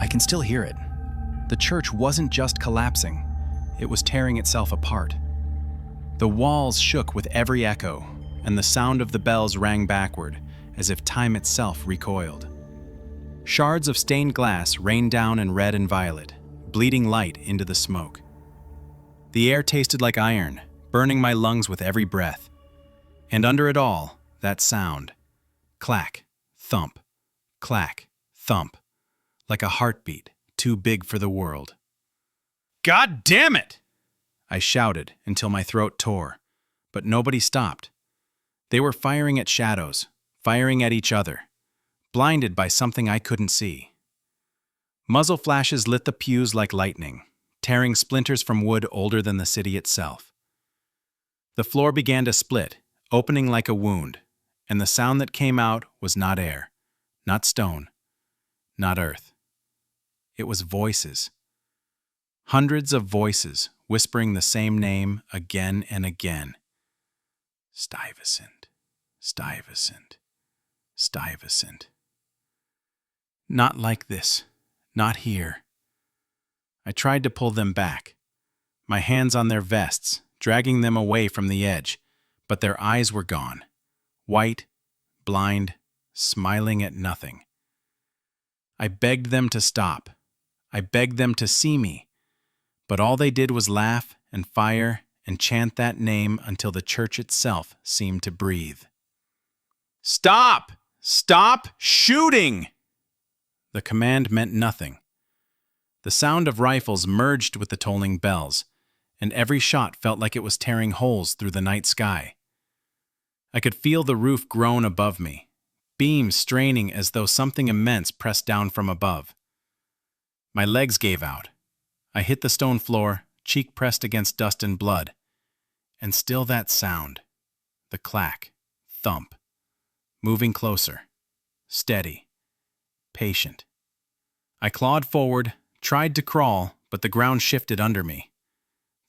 I can still hear it. The church wasn't just collapsing, it was tearing itself apart. The walls shook with every echo, and the sound of the bells rang backward, as if time itself recoiled. Shards of stained glass rained down in red and violet, bleeding light into the smoke. The air tasted like iron, burning my lungs with every breath. And under it all, that sound. Clack, thump, clack, thump, like a heartbeat too big for the world. "God damn it!" I shouted until my throat tore, but nobody stopped. They were firing at shadows, firing at each other, blinded by something I couldn't see. Muzzle flashes lit the pews like lightning, tearing splinters from wood older than the city itself. The floor began to split, opening like a wound, and the sound that came out was not air, not stone, not earth. It was voices. Hundreds of voices whispering the same name again and again. Stuyvesant, Stuyvesant, Stuyvesant. Not like this, not here. I tried to pull them back, my hands on their vests, dragging them away from the edge, but their eyes were gone, white, blind, smiling at nothing. I begged them to stop. I begged them to see me, but all they did was laugh and fire and chant that name until the church itself seemed to breathe. "Stop! Stop shooting!" The command meant nothing. The sound of rifles merged with the tolling bells, and every shot felt like it was tearing holes through the night sky. I could feel the roof groan above me, beams straining as though something immense pressed down from above. My legs gave out. I hit the stone floor, cheek pressed against dust and blood. And still that sound, the clack, thump, moving closer, steady, patient. I clawed forward, tried to crawl, but the ground shifted under me.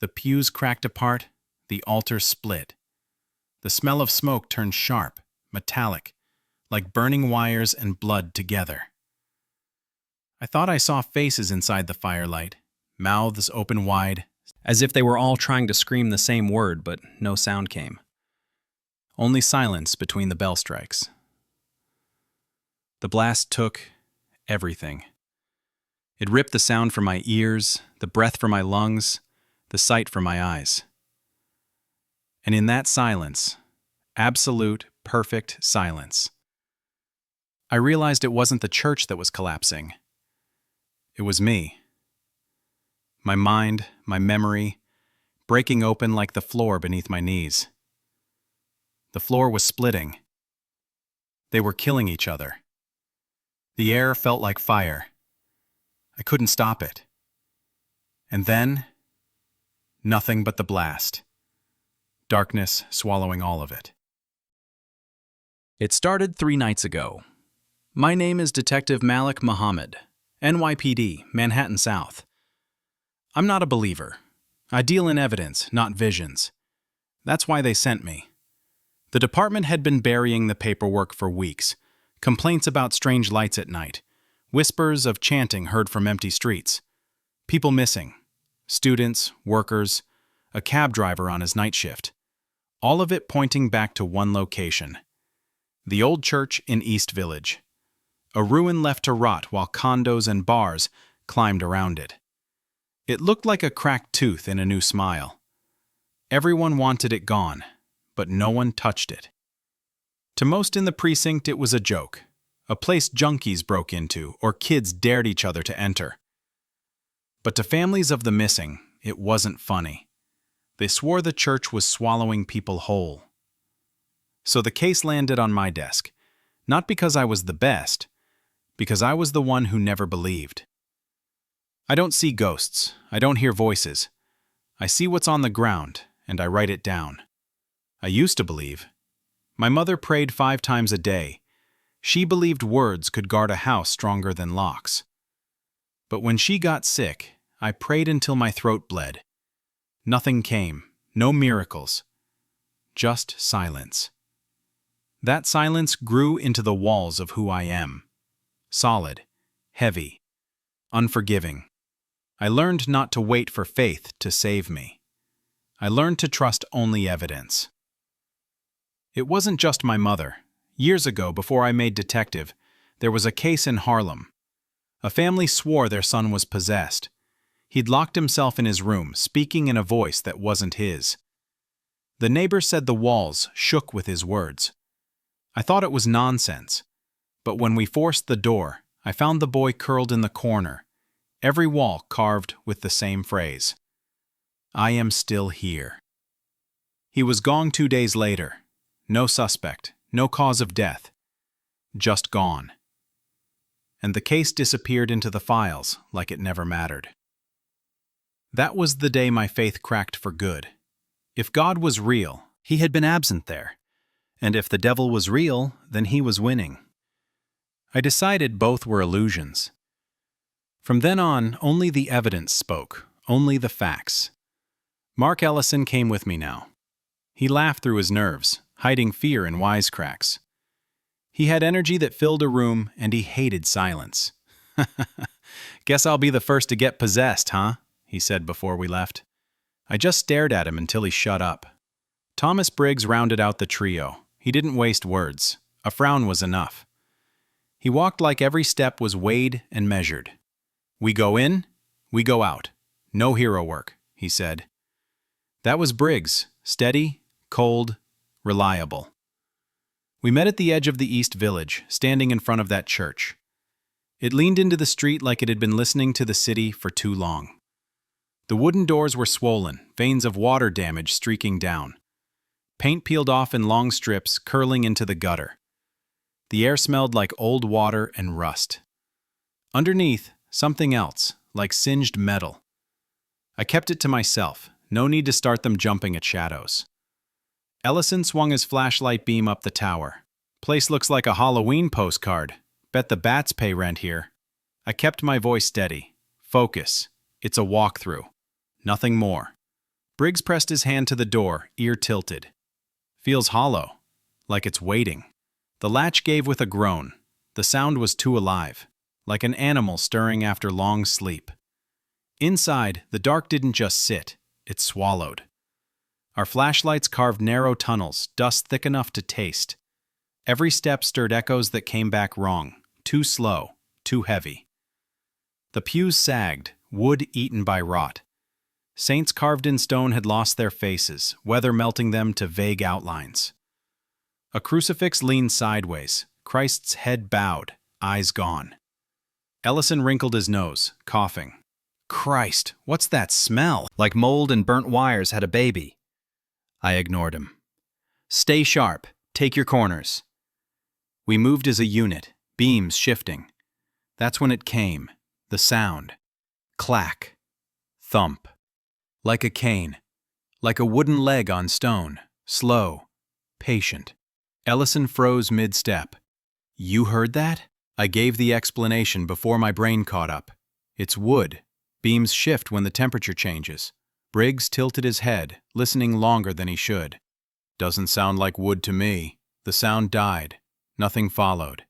The pews cracked apart, the altar split. The smell of smoke turned sharp, metallic, like burning wires and blood together. I thought I saw faces inside the firelight, mouths open wide, as if they were all trying to scream the same word, but no sound came. Only silence between the bell strikes. The blast took everything. It ripped the sound from my ears, the breath from my lungs, the sight from my eyes. And in that silence, absolute, perfect silence, I realized it wasn't the church that was collapsing. It was me. My mind, my memory, breaking open like the floor beneath my knees. The floor was splitting. They were killing each other. The air felt like fire. I couldn't stop it. And then, nothing but the blast. Darkness swallowing all of it. It started 3 nights ago. My name is Detective Malik Muhammad, NYPD, Manhattan South. I'm not a believer. I deal in evidence, not visions. That's why they sent me. The department had been burying the paperwork for weeks. Complaints about strange lights at night. Whispers of chanting heard from empty streets. People missing. Students, workers, a cab driver on his night shift. All of it pointing back to one location. The old church in East Village. A ruin left to rot while condos and bars climbed around it. It looked like a cracked tooth in a new smile. Everyone wanted it gone, but no one touched it. To most in the precinct, it was a joke, a place junkies broke into or kids dared each other to enter. But to families of the missing, it wasn't funny. They swore the church was swallowing people whole. So the case landed on my desk, not because I was the best, because I was the one who never believed. I don't see ghosts, I don't hear voices. I see what's on the ground, and I write it down. I used to believe. My mother prayed 5 times a day. She believed words could guard a house stronger than locks. But when she got sick, I prayed until my throat bled. Nothing came, no miracles, just silence. That silence grew into the walls of who I am. Solid, heavy, unforgiving. I learned not to wait for faith to save me. I learned to trust only evidence. It wasn't just my mother. Years ago, before I made detective, there was a case in Harlem. A family swore their son was possessed. He'd locked himself in his room, speaking in a voice that wasn't his. The neighbor said the walls shook with his words. I thought it was nonsense. But when we forced the door, I found the boy curled in the corner, every wall carved with the same phrase. I am still here. He was gone 2 days later. No suspect, no cause of death. Just gone. And the case disappeared into the files like it never mattered. That was the day my faith cracked for good. If God was real, he had been absent there. And if the devil was real, then he was winning. I decided both were illusions. From then on, only the evidence spoke, only the facts. Mark Ellison came with me now. He laughed through his nerves, hiding fear in wisecracks. He had energy that filled a room, and he hated silence. Guess I'll be the first to get possessed, huh? He said before we left. I just stared at him until he shut up. Thomas Briggs rounded out the trio. He didn't waste words. A frown was enough. He walked like every step was weighed and measured. We go in, we go out. No hero work, he said. That was Briggs, steady, cold, reliable. We met at the edge of the East Village, standing in front of that church. It leaned into the street like it had been listening to the city for too long. The wooden doors were swollen, veins of water damage streaking down. Paint peeled off in long strips, curling into the gutter. The air smelled like old water and rust. Underneath, something else, like singed metal. I kept it to myself, no need to start them jumping at shadows. Ellison swung his flashlight beam up the tower. Place looks like a Halloween postcard. Bet the bats pay rent here. I kept my voice steady. Focus. It's a walkthrough. Nothing more. Briggs pressed his hand to the door, ear tilted. Feels hollow, like it's waiting. The latch gave with a groan. The sound was too alive, like an animal stirring after long sleep. Inside, the dark didn't just sit, it swallowed. Our flashlights carved narrow tunnels, dust thick enough to taste. Every step stirred echoes that came back wrong, too slow, too heavy. The pews sagged, wood eaten by rot. Saints carved in stone had lost their faces, weather melting them to vague outlines. A crucifix leaned sideways, Christ's head bowed, eyes gone. Ellison wrinkled his nose, coughing. Christ, what's that smell? Like mold and burnt wires had a baby. I ignored him. Stay sharp, take your corners. We moved as a unit, beams shifting. That's when it came, the sound. Clack. Thump. Like a cane. Like a wooden leg on stone. Slow. Patient. Ellison froze mid-step. You heard that? I gave the explanation before my brain caught up. It's wood. Beams shift when the temperature changes. Briggs tilted his head, listening longer than he should. Doesn't sound like wood to me. The sound died. Nothing followed.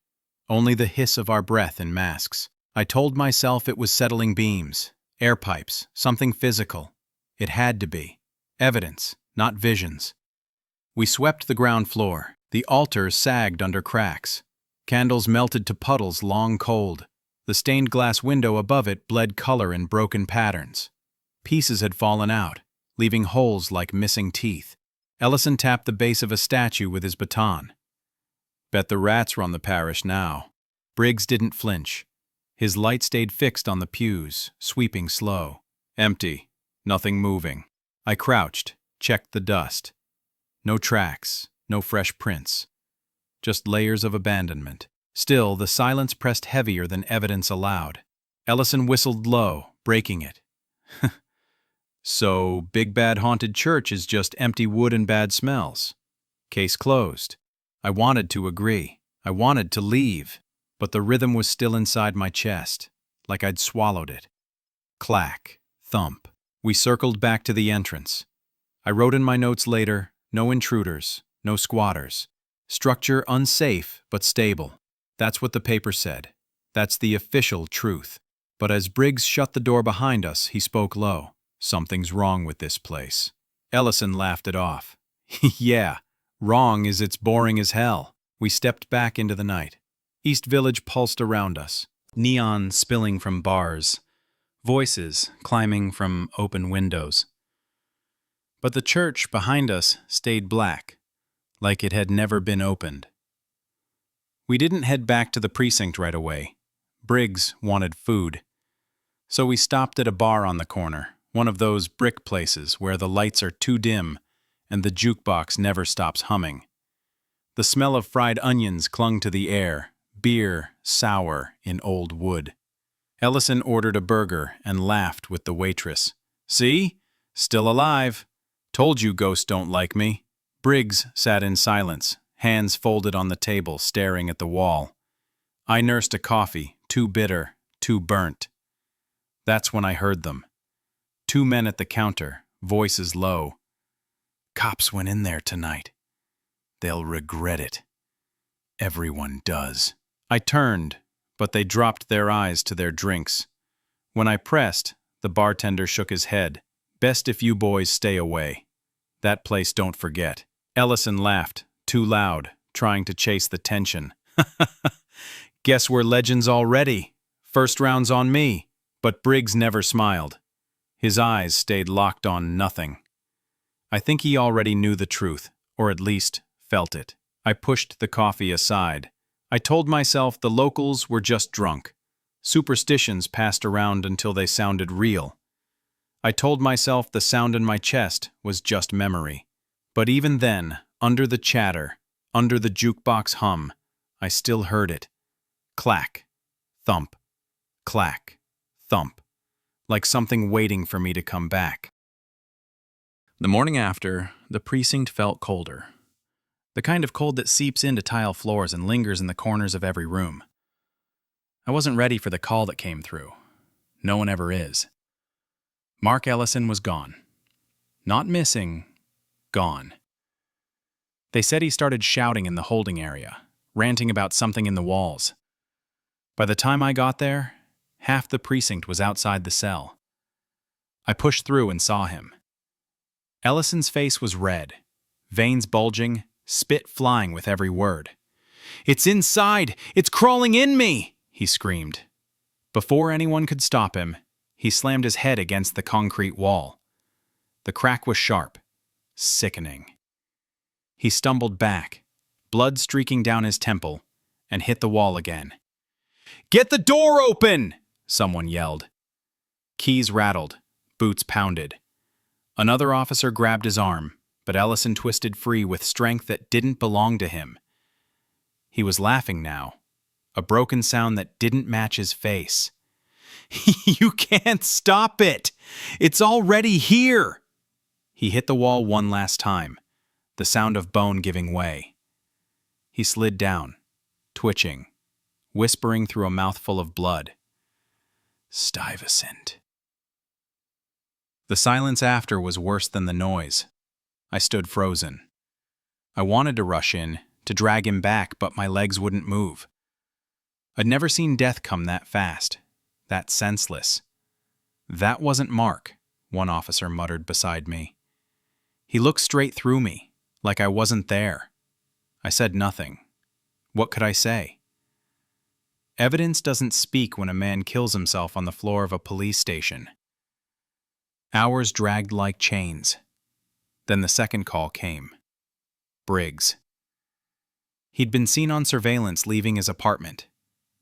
Only the hiss of our breath in masks. I told myself it was settling beams, air pipes, something physical. It had to be. Evidence, not visions. We swept the ground floor. The altar sagged under cracks. Candles melted to puddles long cold. The stained glass window above it bled color in broken patterns. Pieces had fallen out, leaving holes like missing teeth. Ellison tapped the base of a statue with his baton. Bet the rats run the parish now. Briggs didn't flinch. His light stayed fixed on the pews, sweeping slow. Empty. Nothing moving. I crouched, checked the dust. No tracks, no fresh prints. Just layers of abandonment. Still, the silence pressed heavier than evidence allowed. Ellison whistled low, breaking it. So, Big Bad Haunted Church is just empty wood and bad smells. Case closed. I wanted to agree. I wanted to leave. But the rhythm was still inside my chest, like I'd swallowed it. Clack. Thump. We circled back to the entrance. I wrote in my notes later, no intruders, no squatters. Structure unsafe but stable. That's what the paper said. That's the official truth. But as Briggs shut the door behind us, he spoke low. "Something's wrong with this place." Ellison laughed it off. "Yeah, wrong is it's boring as hell." We stepped back into the night. East Village pulsed around us. Neon spilling from bars. Voices climbing from open windows. But the church behind us stayed black, like it had never been opened. We didn't head back to the precinct right away. Briggs wanted food. So we stopped at a bar on the corner, one of those brick places where the lights are too dim and the jukebox never stops humming. The smell of fried onions clung to the air, beer sour in old wood. Ellison ordered a burger and laughed with the waitress. "See? Still alive. Told you ghosts don't like me." Briggs sat in silence, hands folded on the table, staring at the wall. I nursed a coffee, too bitter, too burnt. That's when I heard them. 2 men at the counter, voices low. "Cops went in there tonight. They'll regret it. Everyone does." I turned, but they dropped their eyes to their drinks. When I pressed, the bartender shook his head. "Best if you boys stay away. That place don't forget." Ellison laughed, too loud, trying to chase the tension. "Guess we're legends already. First round's on me." But Briggs never smiled. His eyes stayed locked on nothing. I think he already knew the truth, or at least felt it. I pushed the coffee aside. I told myself the locals were just drunk. Superstitions passed around until they sounded real. I told myself the sound in my chest was just memory. But even then, under the chatter, under the jukebox hum, I still heard it. Clack, thump, clack, thump, like something waiting for me to come back. The morning after, the precinct felt colder. The kind of cold that seeps into tile floors and lingers in the corners of every room. I wasn't ready for the call that came through. No one ever is. Mark Ellison was gone. Not missing, gone. They said he started shouting in the holding area, ranting about something in the walls. By the time I got there, half the precinct was outside the cell. I pushed through and saw him. Ellison's face was red, veins bulging, spit flying with every word. "It's inside! It's crawling in me!" he screamed. Before anyone could stop him, he slammed his head against the concrete wall. The crack was sharp, sickening. He stumbled back, blood streaking down his temple, and hit the wall again. "Get the door open!" someone yelled. Keys rattled, boots pounded. Another officer grabbed his arm, but Ellison twisted free with strength that didn't belong to him. He was laughing now, a broken sound that didn't match his face. "You can't stop it! It's already here!" He hit the wall one last time, the sound of bone giving way. He slid down, twitching, whispering through a mouthful of blood. "Stuyvesant." The silence after was worse than the noise. I stood frozen. I wanted to rush in, to drag him back, but my legs wouldn't move. I'd never seen death come that fast, that senseless. "That wasn't Mark," one officer muttered beside me. He looked straight through me, like I wasn't there. I said nothing. What could I say? Evidence doesn't speak when a man kills himself on the floor of a police station. Hours dragged like chains. Then the second call came. Briggs. He'd been seen on surveillance leaving his apartment.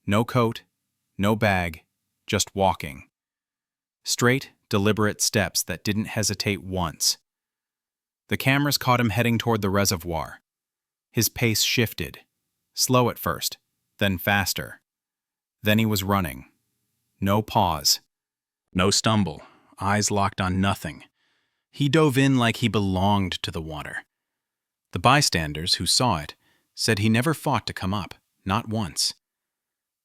No coat, no bag, just walking. Straight, deliberate steps that didn't hesitate once. The cameras caught him heading toward the reservoir. His pace shifted, slow at first, then faster. Then he was running. No pause. No stumble, eyes locked on nothing. He dove in like he belonged to the water. The bystanders who saw it said he never fought to come up, not once.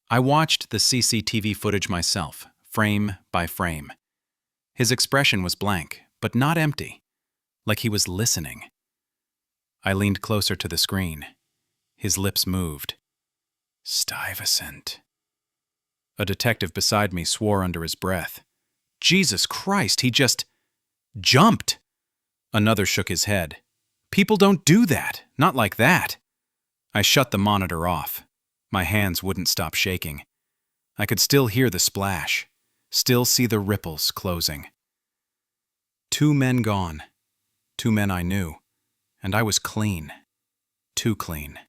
I watched the CCTV footage myself, frame by frame. His expression was blank, but not empty, like he was listening. I leaned closer to the screen. His lips moved. "Stuyvesant." A detective beside me swore under his breath. Jesus Christ, he just jumped. Another shook his head. People don't do that, not like that. I shut the monitor off. My hands wouldn't stop shaking. I could still hear the splash, still see the ripples closing. 2 men gone. 2 men I knew. And I was clean. Too clean.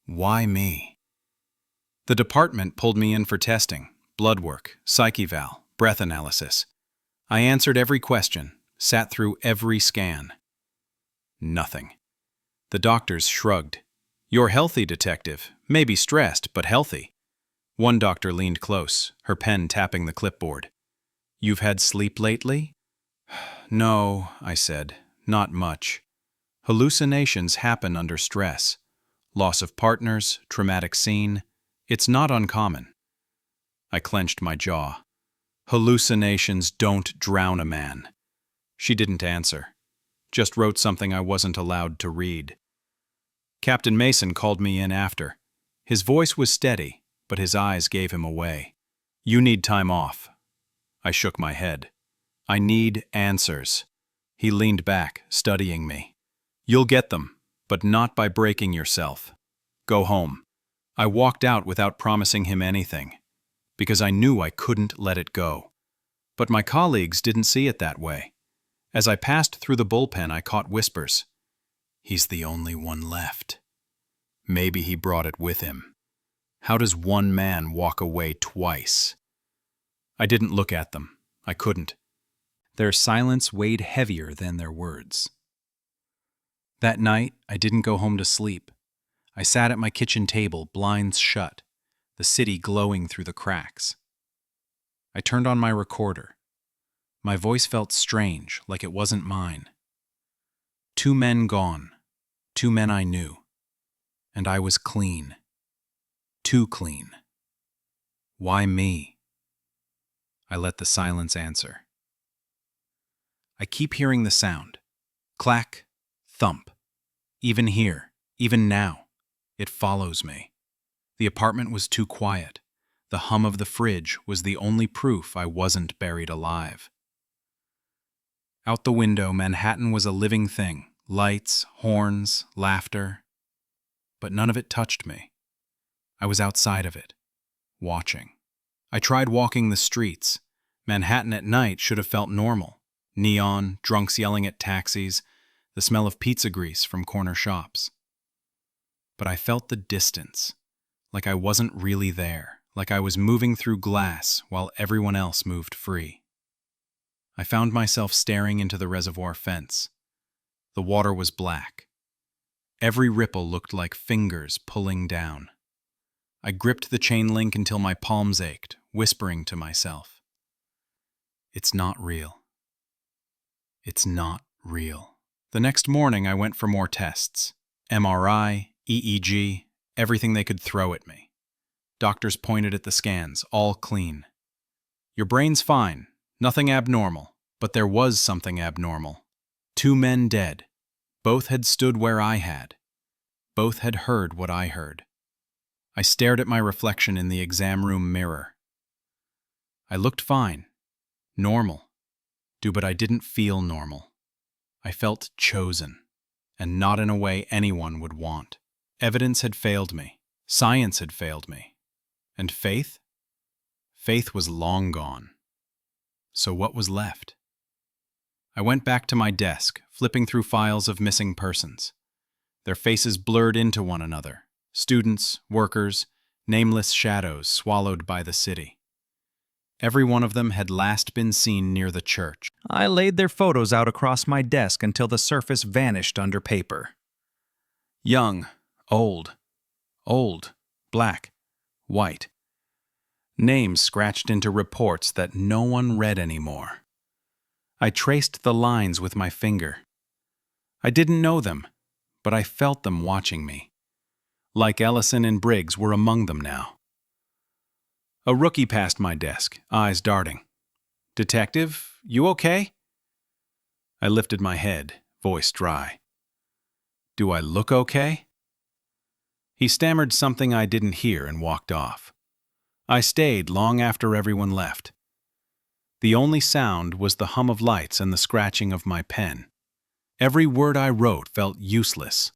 Why me? The department pulled me in for testing, blood work, psych eval, breath analysis. I answered every question, sat through every scan. Nothing. The doctors shrugged. You're healthy, detective. Maybe stressed, but healthy. One doctor leaned close, her pen tapping the clipboard. You've had sleep lately? No, I said, not much. Hallucinations happen under stress. Loss of partners, traumatic scene. It's not uncommon. I clenched my jaw. Hallucinations don't drown a man. She didn't answer. Just wrote something I wasn't allowed to read. Captain Mason called me in after. His voice was steady, but his eyes gave him away. You need time off. I shook my head. I need answers. He leaned back, studying me. You'll get them, but not by breaking yourself. Go home. I walked out without promising him anything, because I knew I couldn't let it go. But my colleagues didn't see it that way. As I passed through the bullpen, I caught whispers. He's the only one left. Maybe he brought it with him. How does one man walk away twice? I didn't look at them. I couldn't. Their silence weighed heavier than their words. That night, I didn't go home to sleep. I sat at my kitchen table, blinds shut, the city glowing through the cracks. I turned on my recorder. My voice felt strange, like it wasn't mine. 2 men gone, 2 men I knew, and I was clean. Too clean. Why me? I let the silence answer. I keep hearing the sound. Clack, thump. Even here, even now, it follows me. The apartment was too quiet. The hum of the fridge was the only proof I wasn't buried alive. Out the window, Manhattan was a living thing. Lights, horns, laughter. But none of it touched me. I was outside of it, watching. I tried walking the streets. Manhattan at night should have felt normal. Neon, drunks yelling at taxis, the smell of pizza grease from corner shops. But I felt the distance, like I wasn't really there, like I was moving through glass while everyone else moved free. I found myself staring into the reservoir fence. The water was black. Every ripple looked like fingers pulling down. I gripped the chain link until my palms ached, whispering to myself, "It's not real. It's not real." The next morning, I went for more tests. MRI, EEG, everything they could throw at me. Doctors pointed at the scans, all clean. Your brain's fine, nothing abnormal, but there was something abnormal. 2 men dead. Both had stood where I had. Both had heard what I heard. I stared at my reflection in the exam room mirror. I looked fine. Normal. But I didn't feel normal. I felt chosen, and not in a way anyone would want. Evidence had failed me. Science had failed me. And faith? Faith was long gone. So what was left? I went back to my desk, flipping through files of missing persons. Their faces blurred into one another. Students, workers, nameless shadows swallowed by the city. Every one of them had last been seen near the church. I laid their photos out across my desk until the surface vanished under paper. Young, old, black, white. Names scratched into reports that no one read anymore. I traced the lines with my finger. I didn't know them, but I felt them watching me. Like Ellison and Briggs were among them now. A rookie passed my desk, eyes darting. "Detective, you okay?" I lifted my head, voice dry. "Do I look okay?" He stammered something I didn't hear and walked off. I stayed long after everyone left. The only sound was the hum of lights and the scratching of my pen. Every word I wrote felt useless.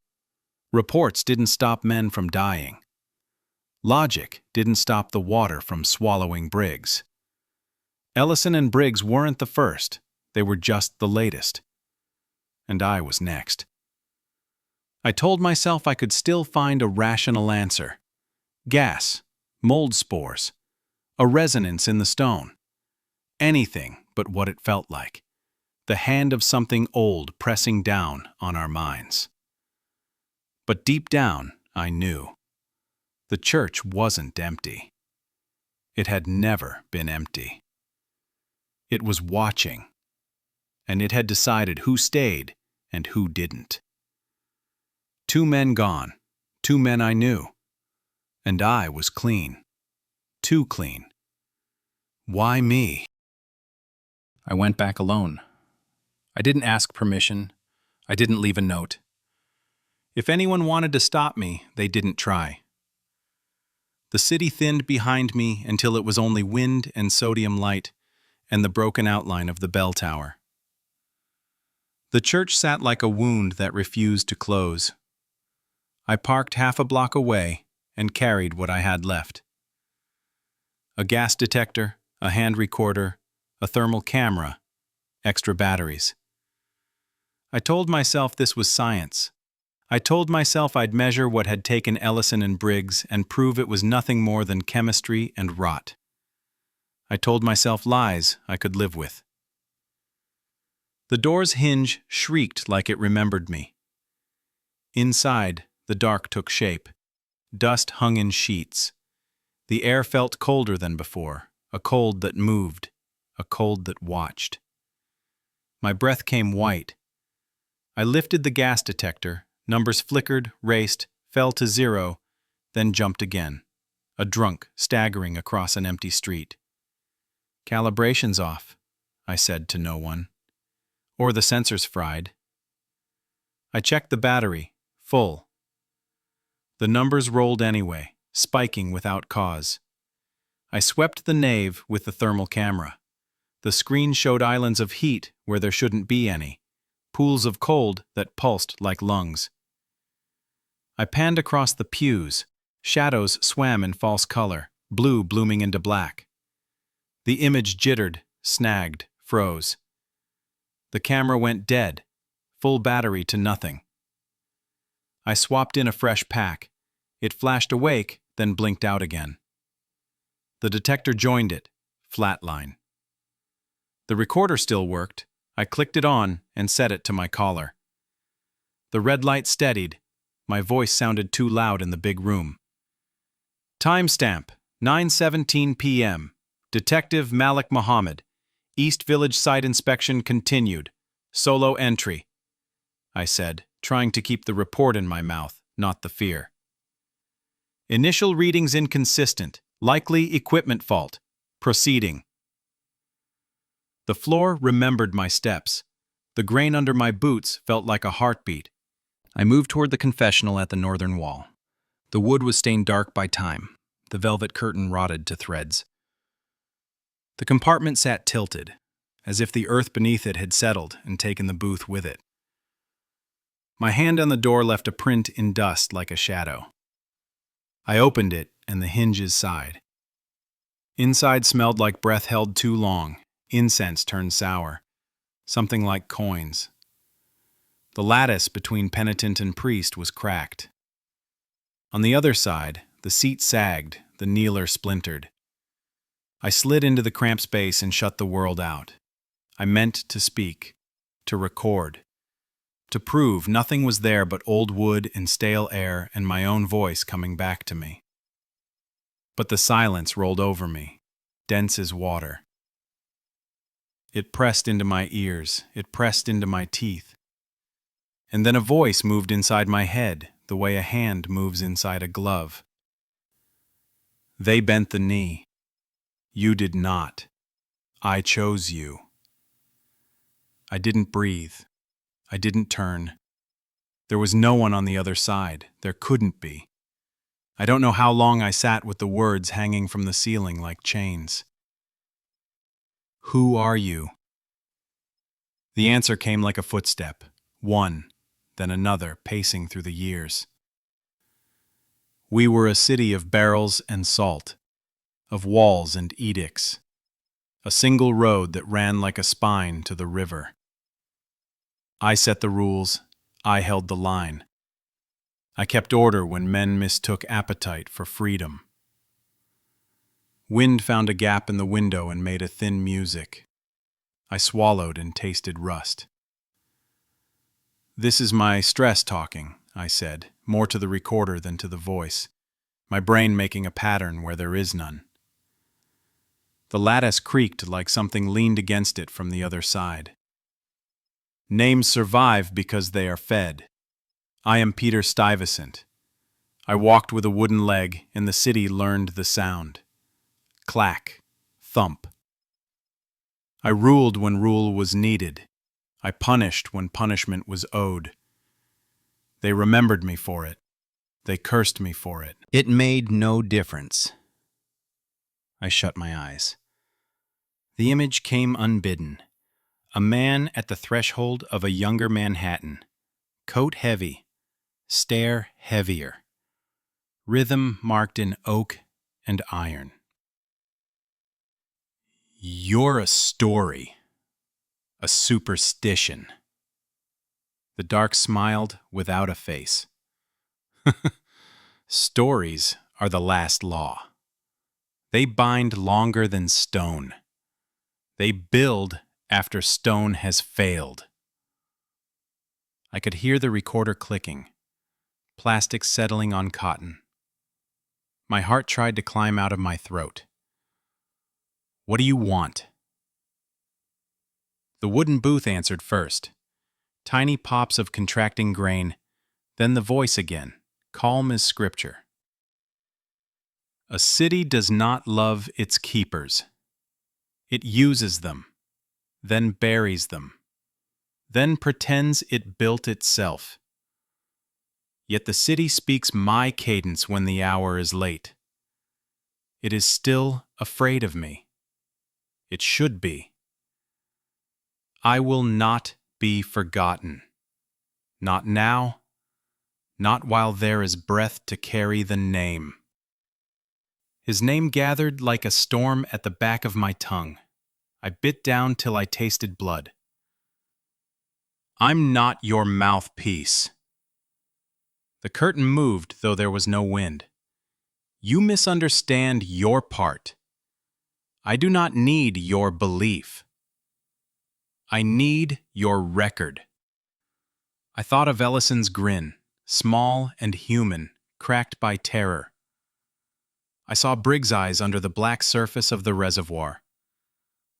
Reports didn't stop men from dying. Logic didn't stop the water from swallowing Briggs. Ellison and Briggs weren't the first, they were just the latest. And I was next. I told myself I could still find a rational answer. Gas, mold spores, a resonance in the stone. Anything but what it felt like. The hand of something old pressing down on our minds. But deep down, I knew. The church wasn't empty. It had never been empty. It was watching, and it had decided who stayed and who didn't. 2 men gone, 2 men I knew, and I was clean. Too clean. Why me? I went back alone. I didn't ask permission. I didn't leave a note. If anyone wanted to stop me, they didn't try. The city thinned behind me until it was only wind and sodium light and the broken outline of the bell tower. The church sat like a wound that refused to close. I parked half a block away and carried what I had left. A gas detector, a hand recorder, a thermal camera, extra batteries. I told myself this was science. I told myself I'd measure what had taken Ellison and Briggs and prove it was nothing more than chemistry and rot. I told myself lies I could live with. The door's hinge shrieked like it remembered me. Inside, the dark took shape. Dust hung in sheets. The air felt colder than before, a cold that moved, a cold that watched. My breath came white. I lifted the gas detector. Numbers flickered, raced, fell to 0, then jumped again. A drunk staggering across an empty street. Calibration's off, I said to no one. Or the sensors fried. I checked the battery, full. The numbers rolled anyway, spiking without cause. I swept the nave with the thermal camera. The screen showed islands of heat where there shouldn't be any. Pools of cold that pulsed like lungs. I panned across the pews. Shadows swam in false color, blue blooming into black. The image jittered, snagged, froze. The camera went dead, full battery to nothing. I swapped in a fresh pack. It flashed awake, then blinked out again. The detector joined it, flatline. The recorder still worked. I clicked it on and set it to my collar. The red light steadied. My voice sounded too loud in the big room. Timestamp, 9:17 p.m. Detective Malik Muhammad. East Village site inspection continued. Solo entry, I said, trying to keep the report in my mouth, not the fear. Initial readings inconsistent. Likely equipment fault. Proceeding. The floor remembered my steps. The grain under my boots felt like a heartbeat. I moved toward the confessional at the northern wall. The wood was stained dark by time. The velvet curtain rotted to threads. The compartment sat tilted, as if the earth beneath it had settled and taken the booth with it. My hand on the door left a print in dust like a shadow. I opened it, and the hinges sighed. Inside smelled like breath held too long. Incense turned sour, something like coins. The lattice between penitent and priest was cracked. On the other side, the seat sagged, the kneeler splintered. I slid into the cramped space and shut the world out. I meant to speak, to record, to prove nothing was there but old wood and stale air and my own voice coming back to me. But the silence rolled over me, dense as water. It pressed into my ears, it pressed into my teeth. And then a voice moved inside my head, the way a hand moves inside a glove. They bent the knee. You did not. I chose you. I didn't breathe. I didn't turn. There was no one on the other side. There couldn't be. I don't know how long I sat with the words hanging from the ceiling like chains. Who are you? The answer came like a footstep, one, then another, pacing through the years. We were a city of barrels and salt, of walls and edicts, a single road that ran like a spine to the river. I set the rules, I held the line. I kept order when men mistook appetite for freedom. Wind found a gap in the window and made a thin music. I swallowed and tasted rust. This is my stress talking, I said, more to the recorder than to the voice, my brain making a pattern where there is none. The lattice creaked like something leaned against it from the other side. Names survive because they are fed. I am Peter Stuyvesant. I walked with a wooden leg, and the city learned the sound. Clack, thump. I ruled when rule was needed. I punished when punishment was owed. They remembered me for it. They cursed me for it. It made no difference. I shut my eyes. The image came unbidden. A man at the threshold of a younger Manhattan. Coat heavy. Stare heavier. Rhythm marked in oak and iron. You're a story. A superstition. The dark smiled without a face. Stories are the last law. They bind longer than stone. They build after stone has failed. I could hear the recorder clicking, plastic settling on cotton. My heart tried to climb out of my throat. What do you want? The wooden booth answered first. Tiny pops of contracting grain, then the voice again, calm as scripture. A city does not love its keepers. It uses them, then buries them, then pretends it built itself. Yet the city speaks my cadence when the hour is late. It is still afraid of me. It should be. I will not be forgotten. Not now, not while there is breath to carry the name. His name gathered like a storm at the back of my tongue. I bit down till I tasted blood. I'm not your mouthpiece. The curtain moved, though there was no wind. You misunderstand your part. I do not need your belief. I need your record. I thought of Ellison's grin, small and human, cracked by terror. I saw Briggs' eyes under the black surface of the reservoir.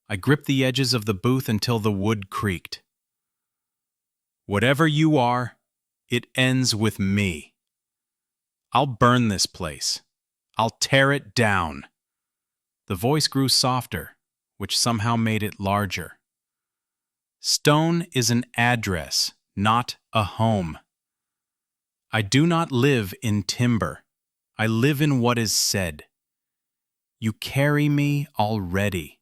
I gripped the edges of the booth until the wood creaked. Whatever you are, it ends with me. I'll burn this place. I'll tear it down. The voice grew softer, which somehow made it larger. Stone is an address, not a home. I do not live in timber. I live in what is said. You carry me already.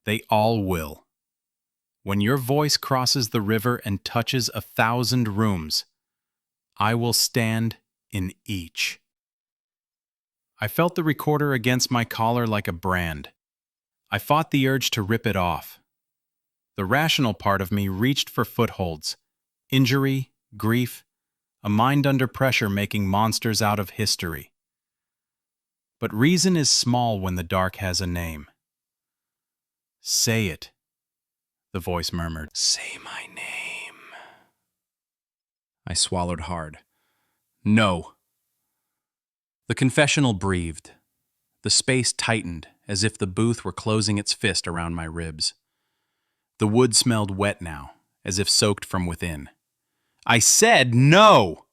They all will. When your voice crosses the river and touches 1,000 rooms, I will stand in each. I felt the recorder against my collar like a brand. I fought the urge to rip it off. The rational part of me reached for footholds, injury, grief, a mind under pressure making monsters out of history. But reason is small when the dark has a name. Say it, the voice murmured. Say my name. I swallowed hard. No. The confessional breathed. The space tightened, as if the booth were closing its fist around my ribs. The wood smelled wet now, as if soaked from within. I said no!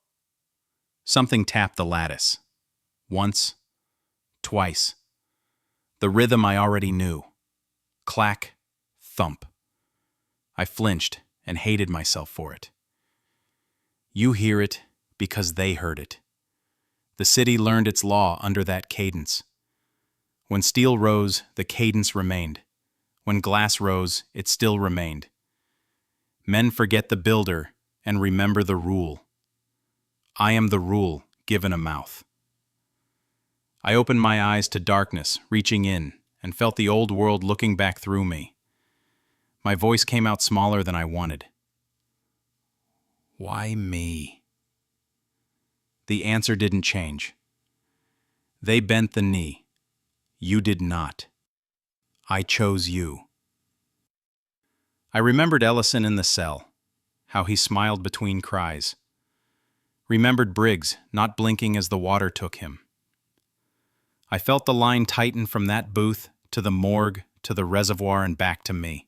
Something tapped the lattice. Once, twice. The rhythm I already knew. Clack, thump. I flinched and hated myself for it. You hear it because they heard it. The city learned its law under that cadence. When steel rose, the cadence remained. When glass rose, it still remained. Men forget the builder and remember the rule. I am the rule given a mouth. I opened my eyes to darkness, reaching in, and felt the old world looking back through me. My voice came out smaller than I wanted. Why me? The answer didn't change. They bent the knee. You did not. I chose you. I remembered Ellison in the cell, how he smiled between cries. Remembered Briggs not blinking as the water took him. I felt the line tighten from that booth to the morgue to the reservoir and back to me,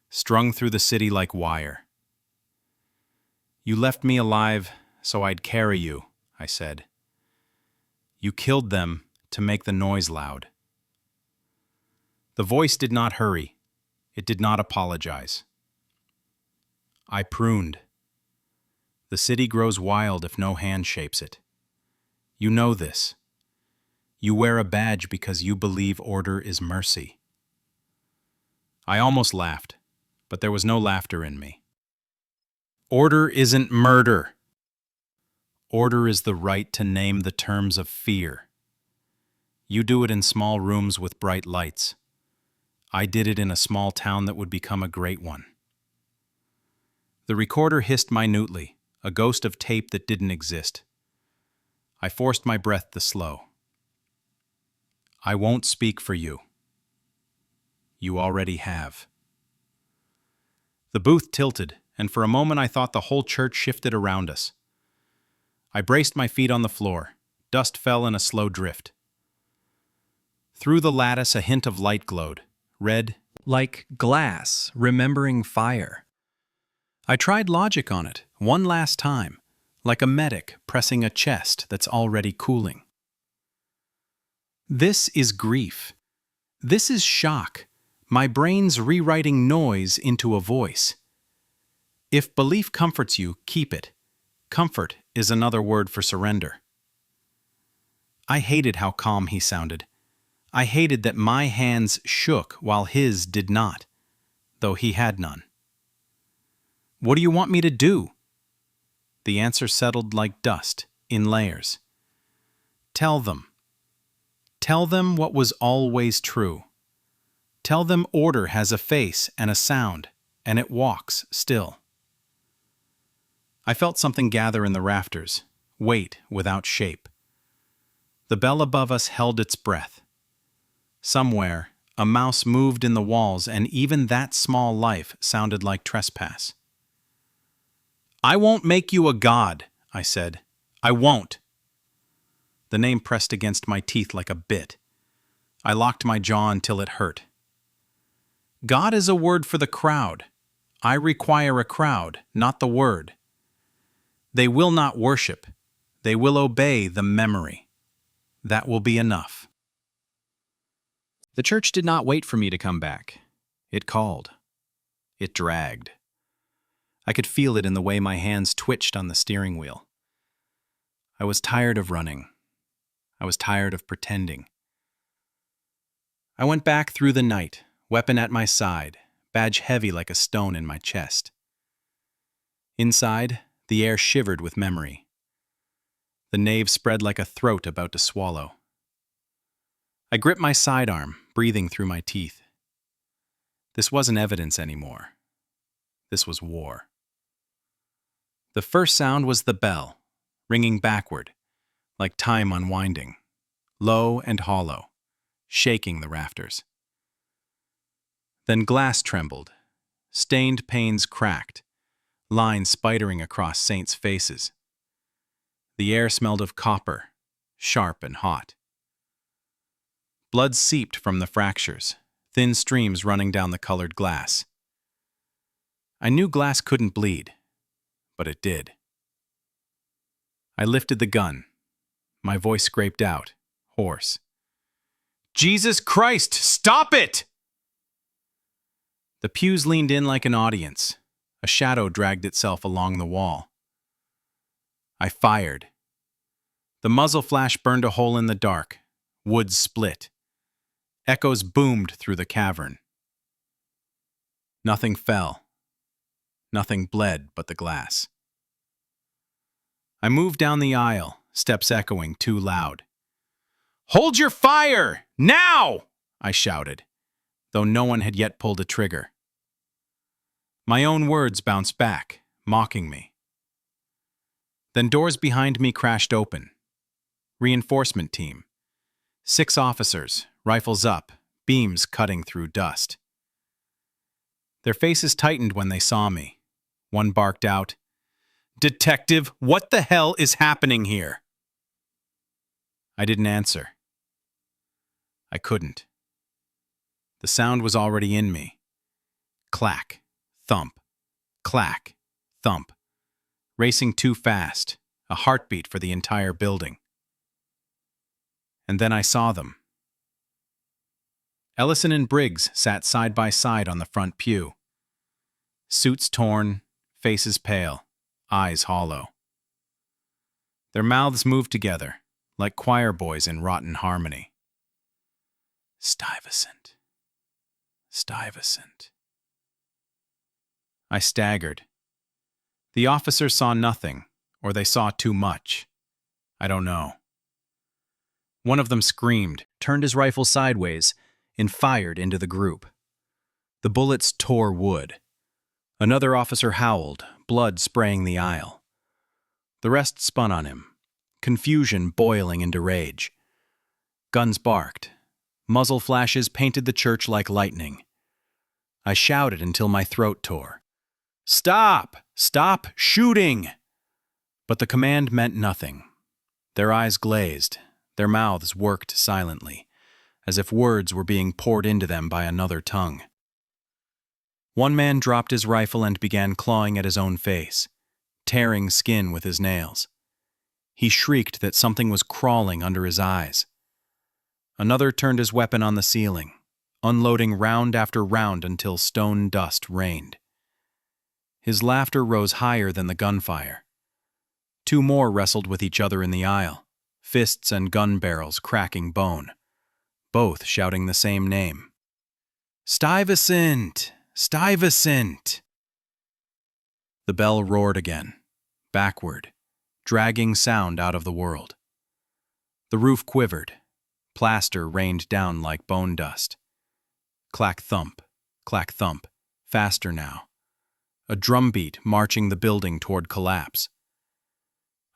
strung through the city like wire. You left me alive so I'd carry you, I said. You killed them to make the noise loud. The voice did not hurry. It did not apologize. I pruned. The city grows wild if no hand shapes it. You know this. You wear a badge because you believe order is mercy. I almost laughed, but there was no laughter in me. Order isn't murder. Order is the right to name the terms of fear. You do it in small rooms with bright lights. I did it in a small town that would become a great one. The recorder hissed minutely, a ghost of tape that didn't exist. I forced my breath to slow. I won't speak for you. You already have. The booth tilted, and for a moment I thought the whole church shifted around us. I braced my feet on the floor. Dust fell in a slow drift. Through the lattice a hint of light glowed, red, like glass, remembering fire. I tried logic on it, one last time, like a medic pressing a chest that's already cooling. This is grief. This is shock. My brain's rewriting noise into a voice. If belief comforts you, keep it. Comfort is another word for surrender. I hated how calm he sounded. I hated that my hands shook while his did not, though he had none. What do you want me to do? The answer settled like dust, in layers. Tell them. Tell them what was always true. Tell them order has a face and a sound, and it walks still. I felt something gather in the rafters, weight without shape. The bell above us held its breath. Somewhere, a mouse moved in the walls, and even that small life sounded like trespass. I won't make you a god, I said. I won't. The name pressed against my teeth like a bit. I locked my jaw until it hurt. God is a word for the crowd. I require a crowd, not the word. They will not worship. They will obey the memory. That will be enough. The church did not wait for me to come back. It called. It dragged. I could feel it in the way my hands twitched on the steering wheel. I was tired of running. I was tired of pretending. I went back through the night, weapon at my side, badge heavy like a stone in my chest. Inside, the air shivered with memory. The nave spread like a throat about to swallow. I gripped my sidearm, breathing through my teeth. This wasn't evidence anymore. This was war. The first sound was the bell, ringing backward, like time unwinding, low and hollow, shaking the rafters. Then glass trembled, stained panes cracked, lines spidering across saints' faces. The air smelled of copper, sharp and hot. Blood seeped from the fractures, thin streams running down the colored glass. I knew glass couldn't bleed, but it did. I lifted the gun. My voice scraped out, hoarse. Jesus Christ, stop it! The pews leaned in like an audience. A shadow dragged itself along the wall. I fired. The muzzle flash burned a hole in the dark. Wood split. Echoes boomed through the cavern. Nothing fell. Nothing bled but the glass. I moved down the aisle, steps echoing too loud. "Hold your fire! Now!" I shouted, though no one had yet pulled a trigger. My own words bounced back, mocking me. Then doors behind me crashed open. Reinforcement team. 6 officers, rifles up, beams cutting through dust. Their faces tightened when they saw me. One barked out, "Detective, what the hell is happening here?" I didn't answer. I couldn't. The sound was already in me. Clack, thump, clack, thump. Racing too fast, a heartbeat for the entire building. And then I saw them. Ellison and Briggs sat side by side on the front pew. Suits torn, faces pale, eyes hollow. Their mouths moved together, like choir boys in rotten harmony. Stuyvesant. Stuyvesant. I staggered. The officers saw nothing, or they saw too much. I don't know. One of them screamed, turned his rifle sideways, and fired into the group. The bullets tore wood. Another officer howled, blood spraying the aisle. The rest spun on him, confusion boiling into rage. Guns barked. Muzzle flashes painted the church like lightning. I shouted until my throat tore. "Stop! Stop shooting!" But the command meant nothing. Their eyes glazed, their mouths worked silently, as if words were being poured into them by another tongue. One man dropped his rifle and began clawing at his own face, tearing skin with his nails. He shrieked that something was crawling under his eyes. Another turned his weapon on the ceiling, unloading round after round until stone dust rained. His laughter rose higher than the gunfire. 2 more wrestled with each other in the aisle, fists and gun barrels cracking bone, both shouting the same name. "Stuyvesant! Stuyvesant!" The bell roared again, backward, dragging sound out of the world. The roof quivered. Plaster rained down like bone dust. Clack thump, faster now. A drumbeat marching the building toward collapse.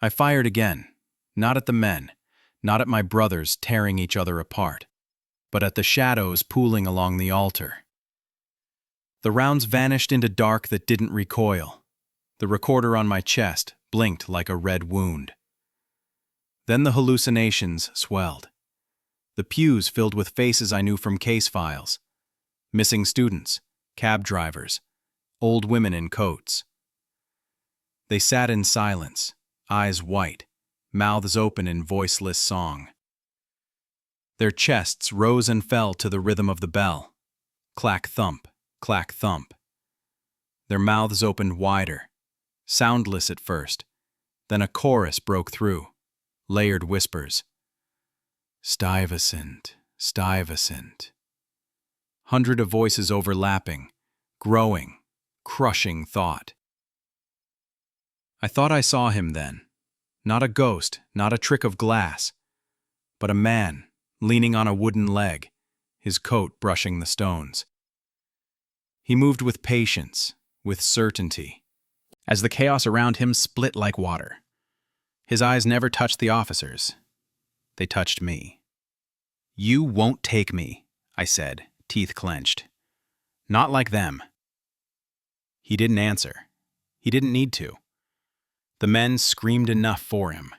I fired again, not at the men, not at my brothers tearing each other apart, but at the shadows pooling along the altar. The rounds vanished into dark that didn't recoil. The recorder on my chest blinked like a red wound. Then the hallucinations swelled. The pews filled with faces I knew from case files. Missing students, cab drivers, old women in coats. They sat in silence, eyes white, mouths open in voiceless song. Their chests rose and fell to the rhythm of the bell. Clack thump, clack thump. Their mouths opened wider, soundless at first. Then a chorus broke through, layered whispers. Stuyvesant, Stuyvesant. Hundred of voices overlapping, growing, crushing thought. I thought I saw him then. Not a ghost, not a trick of glass, but a man leaning on a wooden leg, his coat brushing the stones. He moved with patience, with certainty, as the chaos around him split like water. His eyes never touched the officers. They touched me. "You won't take me," I said, teeth clenched. "Not like them." He didn't answer. He didn't need to. The men screamed enough for him.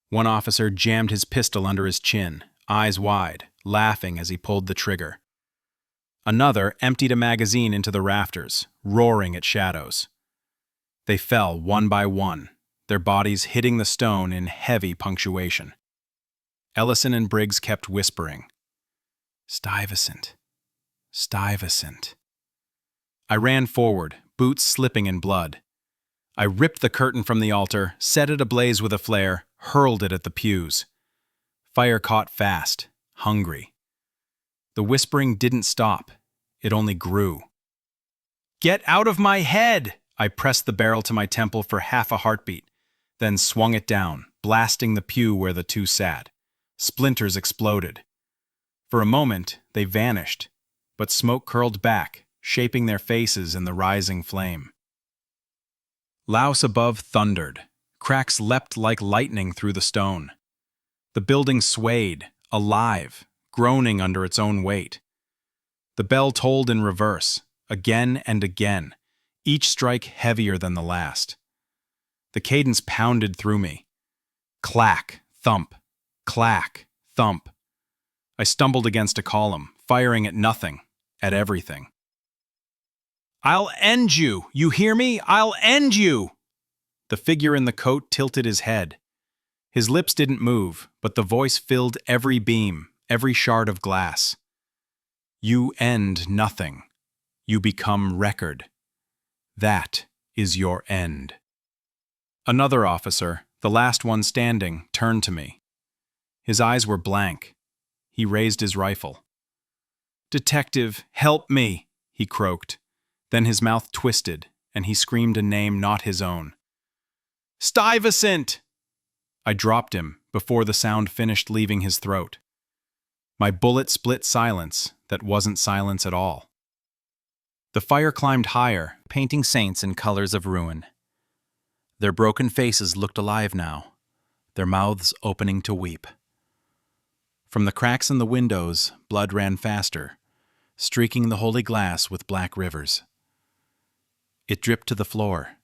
One officer jammed his pistol under his chin, eyes wide, laughing as he pulled the trigger. Another emptied a magazine into the rafters, roaring at shadows. They fell one by one, their bodies hitting the stone in heavy punctuation. Ellison and Briggs kept whispering, "Stuyvesant, Stuyvesant." I ran forward, boots slipping in blood. I ripped the curtain from the altar, set it ablaze with a flare, hurled it at the pews. Fire caught fast, hungry. The whispering didn't stop. It only grew. "Get out of my head!" I pressed the barrel to my temple for half a heartbeat, then swung it down, blasting the pew where the two sat. Splinters exploded. For a moment, they vanished, but smoke curled back, shaping their faces in the rising flame. Louse above thundered. Cracks leapt like lightning through the stone. The building swayed, alive, groaning under its own weight. The bell tolled in reverse, again and again, each strike heavier than the last. The cadence pounded through me. Clack, thump, clack, thump. I stumbled against a column, firing at nothing, at everything. "I'll end you! You hear me? I'll end you!" The figure in the coat tilted his head. His lips didn't move, but the voice filled every beam, every shard of glass. "You end nothing. You become record. That is your end." Another officer, the last one standing, turned to me. His eyes were blank. He raised his rifle. "Detective, help me," he croaked. Then his mouth twisted, and he screamed a name not his own. "Stuyvesant!" I dropped him before the sound finished leaving his throat. My bullet split silence that wasn't silence at all. The fire climbed higher, painting saints in colors of ruin. Their broken faces looked alive now, their mouths opening to weep. From the cracks in the windows, blood ran faster, streaking the holy glass with black rivers. It dripped to the floor,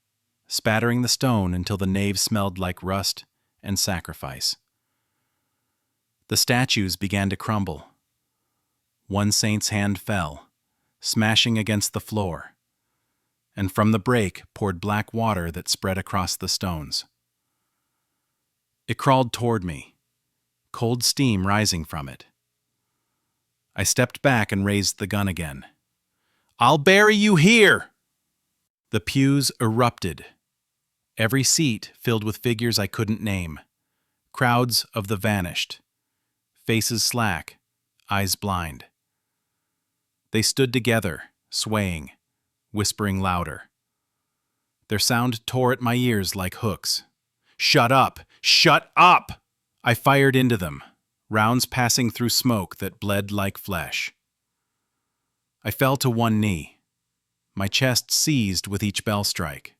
spattering the stone until the nave smelled like rust and sacrifice. The statues began to crumble. One saint's hand fell, smashing against the floor, and from the break poured black water that spread across the stones. It crawled toward me, cold steam rising from it. I stepped back and raised the gun again. "I'll bury you here!" The pews erupted, every seat filled with figures I couldn't name, crowds of the vanished, faces slack, eyes blind. They stood together, swaying, whispering louder. Their sound tore at my ears like hooks. "Shut up! Shut up!" I fired into them, rounds passing through smoke that bled like flesh. I fell to one knee, my chest seized with each bell strike.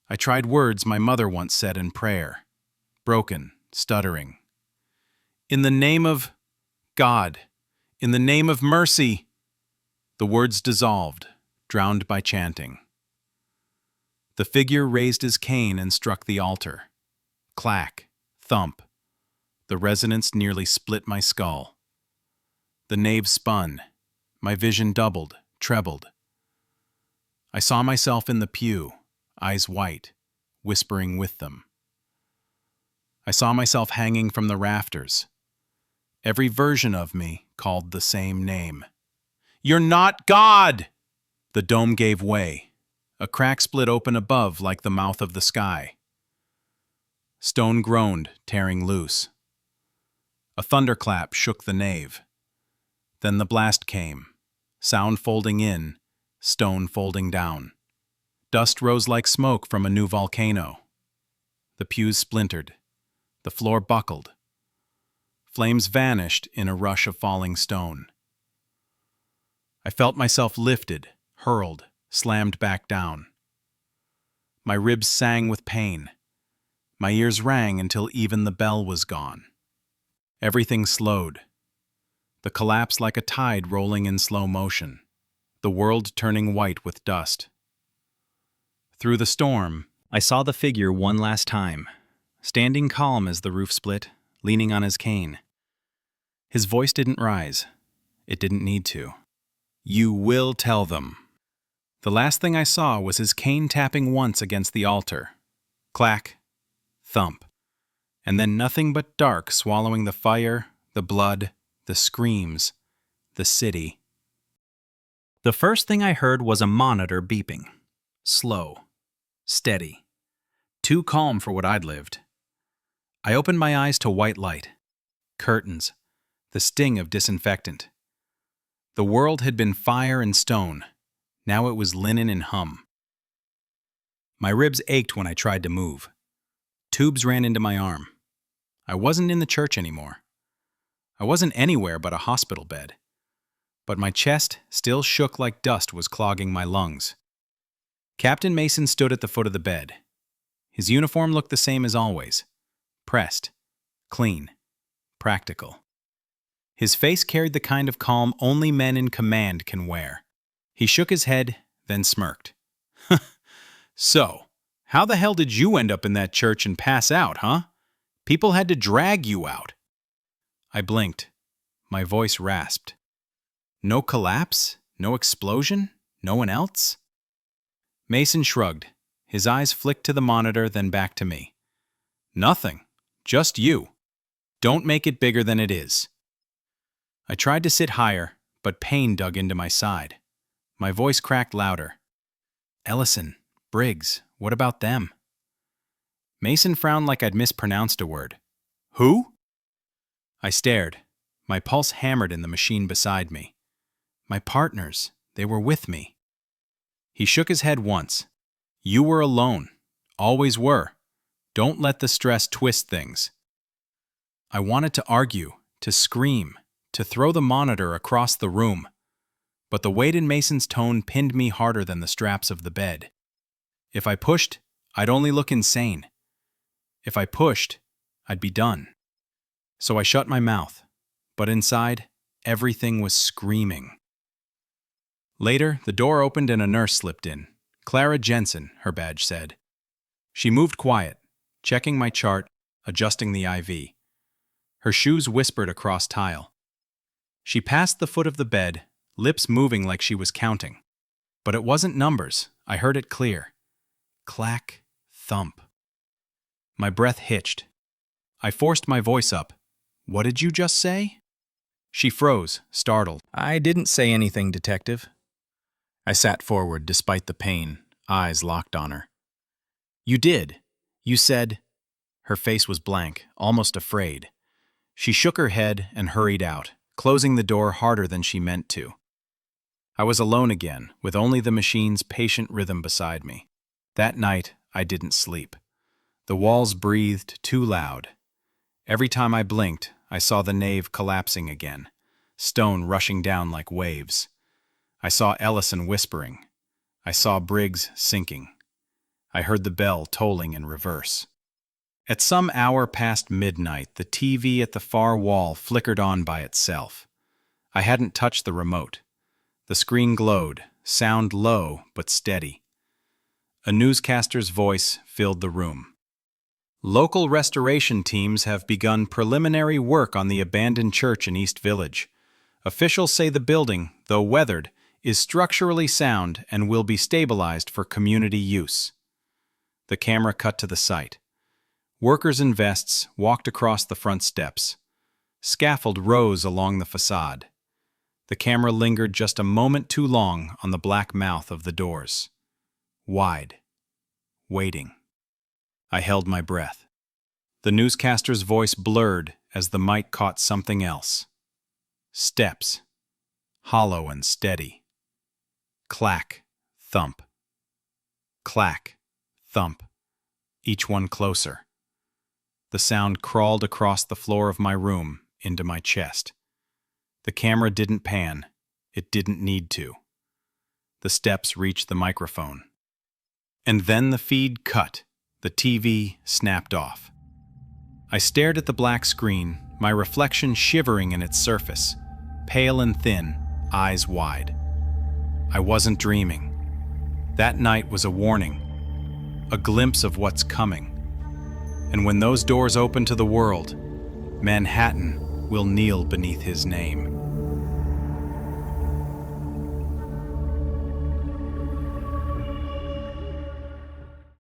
I tried words my mother once said in prayer, broken, stuttering. "In the name of God, in the name of mercy." The words dissolved, drowned by chanting. The figure raised his cane and struck the altar. Clack, thump. The resonance nearly split my skull. The nave spun. My vision doubled, trebled. I saw myself in the pew, eyes white, whispering with them. I saw myself hanging from the rafters. Every version of me called the same name. "You're not God!" The dome gave way. A crack split open above like the mouth of the sky. Stone groaned, tearing loose. A thunderclap shook the nave. Then the blast came, sound folding in, stone folding down. Dust rose like smoke from a new volcano. The pews splintered. The floor buckled. Flames vanished in a rush of falling stone. I felt myself lifted, hurled, slammed back down. My ribs sang with pain. My ears rang until even the bell was gone. Everything slowed. The collapse like a tide rolling in slow motion, the world turning white with dust. Through the storm, I saw the figure one last time, standing calm as the roof split, leaning on his cane. His voice didn't rise. It didn't need to. "You will tell them." The last thing I saw was his cane tapping once against the altar. Clack, thump, and then nothing but dark swallowing the fire, the blood, the screams, the city. The first thing I heard was a monitor beeping. Slow, steady, too calm for what I'd lived. I opened my eyes to white light, curtains, the sting of disinfectant. The world had been fire and stone. Now it was linen and hum. My ribs ached when I tried to move. Tubes ran into my arm. I wasn't in the church anymore. I wasn't anywhere but a hospital bed. But my chest still shook like dust was clogging my lungs. Captain Mason stood at the foot of the bed. His uniform looked the same as always. Pressed, clean, practical. His face carried the kind of calm only men in command can wear. He shook his head, then smirked. So, how the hell did you end up in that church and pass out, huh? People had to drag you out. I blinked. My voice rasped. No collapse? No explosion? No one else? Mason shrugged. His eyes flicked to the monitor, then back to me. Nothing. Just you. Don't make it bigger than it is. I tried to sit higher, but pain dug into my side. My voice cracked louder. Ellison, Briggs, what about them? Mason frowned like I'd mispronounced a word. Who? I stared. My pulse hammered in the machine beside me. My partners, they were with me. He shook his head once. You were alone. Always were. Don't let the stress twist things. I wanted to argue, to scream, to throw the monitor across the room. But the weight in Mason's tone pinned me harder than the straps of the bed. If I pushed, I'd only look insane. If I pushed, I'd be done. So I shut my mouth, but inside, everything was screaming. Later, the door opened and a nurse slipped in. Clara Jensen, her badge said. She moved quiet, checking my chart, adjusting the IV. Her shoes whispered across tile. She passed the foot of the bed, lips moving like she was counting. But it wasn't numbers. I heard it clear. Clack, thump. My breath hitched. I forced my voice up. What did you just say? She froze, startled. I didn't say anything, detective. I sat forward despite the pain, eyes locked on her. You did. You said... Her face was blank, almost afraid. She shook her head and hurried out, closing the door harder than she meant to. I was alone again, with only the machine's patient rhythm beside me. That night, I didn't sleep. The walls breathed too loud. Every time I blinked, I saw the nave collapsing again, stone rushing down like waves. I saw Ellison whispering. I saw Briggs sinking. I heard the bell tolling in reverse. At some hour past midnight, the TV at the far wall flickered on by itself. I hadn't touched the remote. The screen glowed, sound low but steady. A newscaster's voice filled the room. Local restoration teams have begun preliminary work on the abandoned church in East Village. Officials say the building, though weathered, is structurally sound and will be stabilized for community use. The camera cut to the site. Workers in vests walked across the front steps. Scaffold rose along the facade. The camera lingered just a moment too long on the black mouth of the doors. Wide. Waiting. I held my breath. The newscaster's voice blurred as the mic caught something else. Steps. Hollow and steady. Clack, thump. Clack, thump. Each one closer. The sound crawled across the floor of my room into my chest. The camera didn't pan. It didn't need to. The steps reached the microphone. And then the feed cut. The TV snapped off. I stared at the black screen, my reflection shivering in its surface, pale and thin, eyes wide. I wasn't dreaming. That night was a warning, a glimpse of what's coming. And when those doors open to the world, Manhattan will kneel beneath his name.